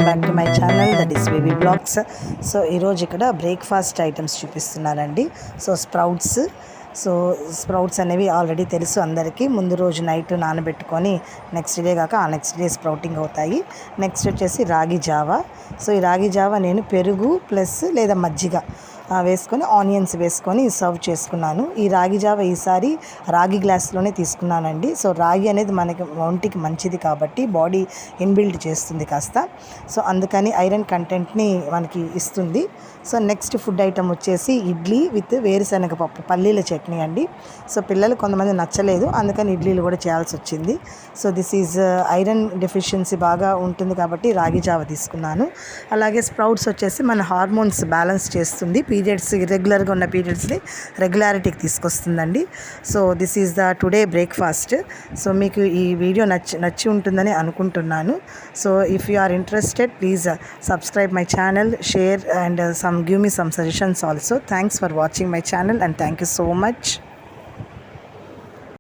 Back to my channel that is baby blogs. So ఈరోజు ఇక్కడ breakfast items చూపిస్తున్నానండి. So sprouts అనేవి already తెలుసు అందరికీ. ముందు రోజు నైట్ నానబెట్టుకొని నెక్స్ట్ డే కాక ఆ నెక్స్ట్ డే స్ప్రౌటింగ్ అవుతాయి. నెక్స్ట్ వచ్చేసి రాగి జావా. సో ఈ రాగి జావా నేను పెరుగు ప్లస్ లేదా మజ్జిగ వేసుకొని ఆనియన్స్ వేసుకొని సర్వ్ చేసుకున్నాను. ఈ రాగి జావ ఈసారి రాగి గ్లాస్లోనే తీసుకున్నానండి. సో రాగి అనేది మనకి ఒంటికి మంచిది కాబట్టి బాడీ ఇన్బిల్డ్ చేస్తుంది కాస్త. సో అందుకని ఐరన్ కంటెంట్ని మనకి ఇస్తుంది. సో నెక్స్ట్ ఫుడ్ ఐటమ్ వచ్చేసి ఇడ్లీ విత్ వేరుశనగ పప్పు పల్లీల చట్నీ అండి. సో పిల్లలు కొంతమంది నచ్చలేదు, అందుకని ఇడ్లీలు కూడా చేయాల్సి వచ్చింది. So this is iron deficiency బాగా ఉంటుంది కాబట్టి రాగి జావ తీసుకున్నాను. అలాగే స్ప్రౌట్స్ వచ్చేసి మన హార్మోన్స్ బ్యాలెన్స్ చేస్తుంది. పీరియడ్స్ ఇర్రెగ్యులర్గా ఉన్న పీరియడ్స్ని రెగ్యులారిటీకి తీసుకొస్తుందండి. So this is the today breakfast. So మీకు ఈ వీడియో నచ్చి ఉంటుందని అనుకుంటున్నాను. So if you are interested please subscribe my channel, share and give me some suggestions also. Thanks for watching my channel and thank you so much.